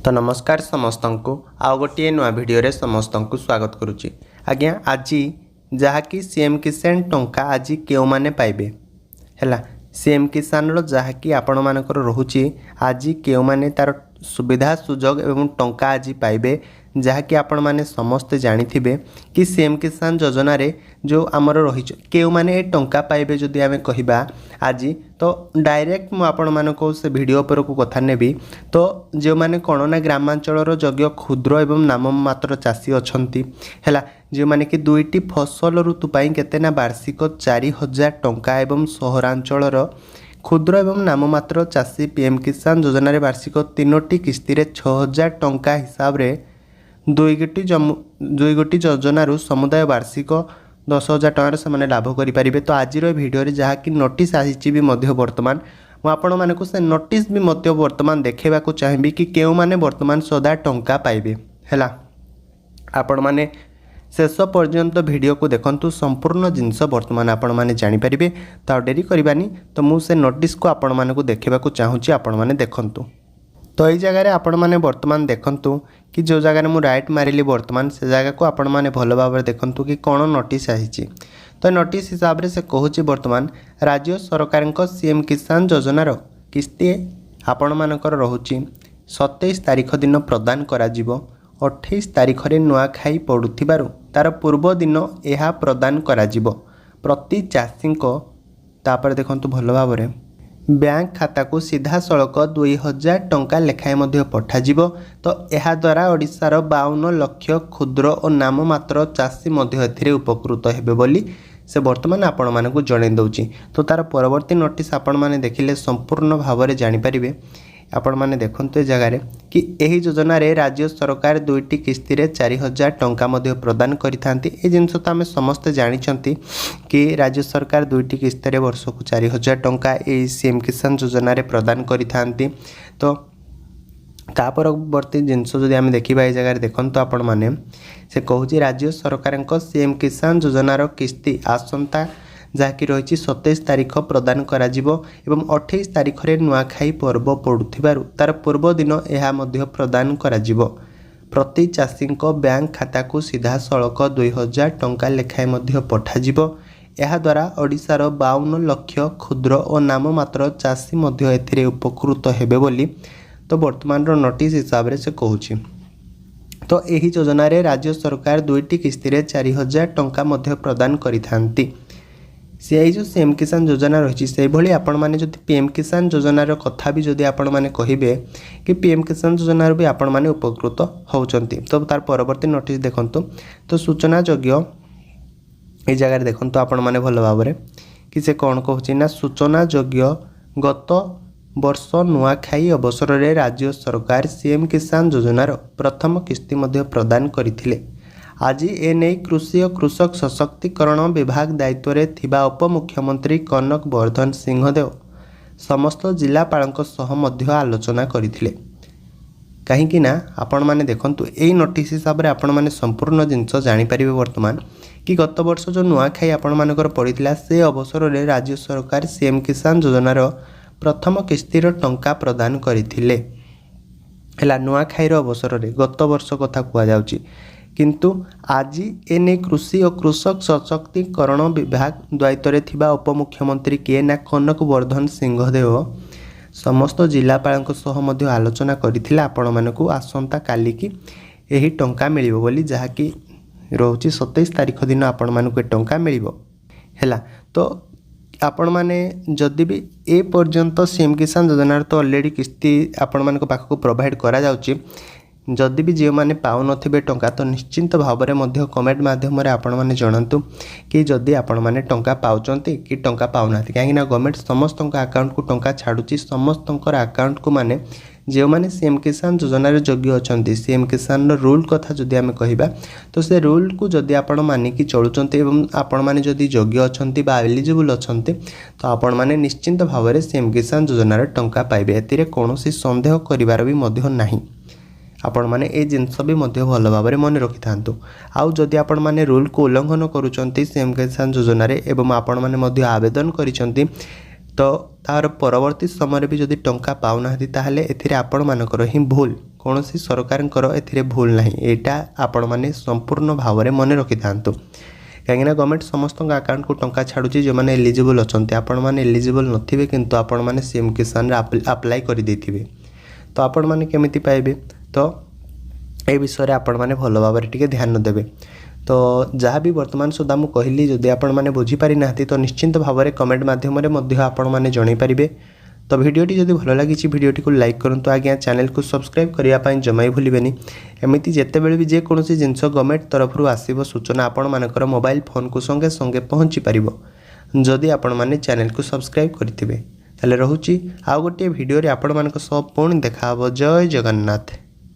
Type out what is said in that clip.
तो नमस्कार समस्त को आउ गोटे नुआ भिडियो समस्त को स्वागत करुच्ची। आज्ञा आज जहाँकि सीएम किसान टंका आज क्यों माने पाइबे है सीएम किसान रो जहाँकि आपण मानकर रोचे आज क्यों माने तार सुविधा सुजोग एवं टंका आज पाइबे जहाँकि आपण माने समस्ते जानिथिबे कि सीएम किसान योजना रे जो आमर रही क्यों माने टंका पाइबे जदि आमे कहिबा आज तो डायरेक्ट मु आपण मानको से वीडियो पर को कथा नेबी। तो जो माने कोन ना ग्रामांचल योग्य क्षुद्र एवं नाम मात्र चाषी अछंती हैला जो माने कि दुईटी फसल ऋतु पाई केते ना वार्षिक 4000 टंका एवं सहरांचल क्षुद्र एवं नाममात्र चाषी पीएम किसान योजना रे वार्षिक 3टी किस्ती रे 6000 टंका हिसाब रे दुई गोटी योजन समुदाय वार्षिक 10,000 टकर से लाभ करें। तो आज भिडियो जहाँकि नोटिस आसी बर्तमान मुझे से नोटिस भी बर्तमान देखा चाहिए कि क्यों माने बर्तमान सदा टंका पाइबे है आपण मैंने शेष पर्यंत वीडियो को देखंतु संपूर्ण जिनस बर्तमान आपण मैंने जानीपारे। तो डेरी करवानी तो मुझे नोटिस को आपण मानक देखा चाहूँगी आपण मैंने देखंतु। तो ये जगह आपण मैंने बर्तमान देखंतु कि जो जगह मुझे राइट मारिली बर्तमान से जगह को आपण मैंने भल भाव देखंतु कि कौन नोटिस आसी। तो नोटिस हिसाब से कहूँ बर्तमान राज्य सरकार सीएम किसान योजनार किस्ती आपण मानकर रोचे 27 तारीख दिन प्रदान करा जिवो 28 तारीख रे नुआखाई पड़ुथिबारु तार पूर्व दिन यह प्रदान करा जिवो प्रति चाषी को। तापर देखंतु भल भाव बैंक खाता को सीधा सड़क 2000 टंका लेखाएं मध्य पठाजिबो। तो यह द्वारा ओडिशार 52 लाख क्षुद्र और नाम मात्र चाषी मध्य एथिरे उपकृत हेबे बोली से बर्तमान आपण मानकु जणाई दउची। तो तार परवर्ती नोटिस आपण माने देखिले संपूर्ण भाव में जानिपारे। आपण माने देखंतु ए जगह कि एही योजना रे राज्य सरकार दुईटी किस्ती रे 4000 टंका मध्य प्रदान करिथांती। ए जिनस तो आमे समस्त जानिछंती कि राज्य सरकार दुईटी किस्ती रे वर्ष को 4000 टंका ए सीएम किसान योजना रे प्रदान करिथांती। तो ता परवर्ती जिनस जदि आमे देखिबा ए जगह देखंतु आपण माने से कहूची राज्य सरकार सीएम किसान योजनार किस्ती आसंता जहाँकि रही 27 तारीख प्रदान करा जिवो एवं 28 तारीख रे नुआखाई पर्व पड़ुथिबारु तार पूर्व दिन यह मध्य प्रदान करा जिवो प्रति चाषी बैंक खाता को सीधा सड़क 2000 टंका लेखाएं मध्य पठाजिवो। यह द्वारा ओडिशार 52 लाख क्षुद्र और नाम मात्र चाषी मध्य एथिरे उपकृत हेबे बोली तो वर्तमान नोटिस हिसाब से कहूची। तो यही योजना रे राज्य सरकार दुईटी किस्ती रे 4000 टंका मध्य प्रदान करिथांती। से जो सीएम किसान योजना रही से भाई आपण मैंने जब पीएम किसान योजनार कथा भी जदि आपण मैंने कहे कि पीएम किसान योजनार भी आपण मैंने उपकृत होउचंती। तो तार परवर्ती नोटिस देखंतु। तो सूचना योग्य ये जगह देखंतु आपण मैंने भल भाव कि से कौन कहूँ ना सूचना योग्य गत वर्ष नुआखाई अवसर में राज्य सरकार सीएम किसान योजनार प्रथम किस्ती मध्य प्रदान करथिले। आज एने कृषि और कृषक सशक्तिकरण विभाग दायित्व में थिबा उपमुख्यमंत्री कनक वर्धन सिंहदेव समस्त जिलापाल सह मध्य आलोचना करथिले। कहीं ना आपण माने देखंतु एई नोटिस हिसाब रे आपण माने संपूर्ण जिनस जानि परिबे वर्तमान कि गत वर्ष जो नुआखाई आपण मानकर पड़िथिला से अवसर में राज्य सरकार सीएम किसान योजनार प्रथम किस्तीर टंका प्रदान करथिले हैला नुआखाईर अवसर में गत वर्ष कथा कुआ जाउची। किंतु आज एने कृषि और कृषक सशक्तिकरण विभाग दायित्व में थिबा उपमुख्यमंत्री किए ना कनक वर्धन सिंहदेव समस्त जिलापाल सह मध्य आलोचना करथिले आपण मानकु आसंता काली की यही टंका मिलिबो बोली जहाँकि रोची 27 तारीख दिन आपण मानकु टंका मिलिबो हैला। तो आपण माने जदि भी ए पर्यंत सीएम किसान योजना तो ऑलरेडी किस्ती आपण मानक पाखक प्रोवाइड करा जाउची। जदि भी जो मैंने पाऊन टंका तो निश्चिंत भाव में कमेंट माध्यम आपण मैंने जनातु कि जदि आपण मैंने टंका पाउचंती कि टंका पाऊना कहीं गवर्नमेंट समस्त अकाउंट को टंका छाड़ुची समस्त अकाउंट को माने जो मैंने सीएम किसान योजना योग्य अच्छा सीएम किसान रूल कथा जदि आम कहवा तो से रूल को जदि आपण मानिकी चलुंट आपण मैंने जदि योग्य अच्छा एलिजिबल अच्छा तो आपण मैंने निश्चिंत भाव में सीएम किसान योजनार टंका पाइबे एतिरे कौन सन्देह करिवार भी नहीं। आपण माने ए जिनस भी मध्य भल भाव में मन रखि थांतु। आउ जदि आपण माने रूल को उल्लंघन करूचंती सीएम किसान योजना रे एवं आपण माने मध्य आवेदन करिसंती तो तार परवर्ती समय भी जदि टंका पाऊना ताहले एथिरे आपण मानकर ही भूल कौन सी सरकार एथिरे भूल ना यहाँ आपण मैंने संपूर्ण भाव में मन रखि था कहीं गवर्नमेंट समस्त अकाउंट को टंका छाड़ुची जो मैंने एलिजिबल अच्छा आपण मैंने एलिजिबल नथिबे किंतु आपण मैंने सीएम किसान अप्लाई कर देथिबे तो आपण मैंने केमिति पाइबे तो ए विषय आपण मैंने भल भाव में टिके ध्यान देवे तो जहाँ भी वर्तमान सुधा मुझे कहली जदि आपण मैंने बुझीपारी ना तो निश्चिंत भाव में कमेंट मध्यम आपण मैंने जणई पारिबे तो भिडियोटी जदि भल लगी भिडियोटी को लाइक करंतु आज्ञा चैनल को सब्सक्राइब करने जमा भूलें एमती जितेबाला भी जेकोसी जिनस गवर्नमेंट तरफ आसो सूचना आपण मानकर मोबाइल फोन को संगे संगे पहुँची पार जदि आपण मैंने चैनल को सब्सक्राइब करेंगे ताले रोचे आउ गोटे भिडियो आपण मान पुणी देखा जय जगन्नाथ।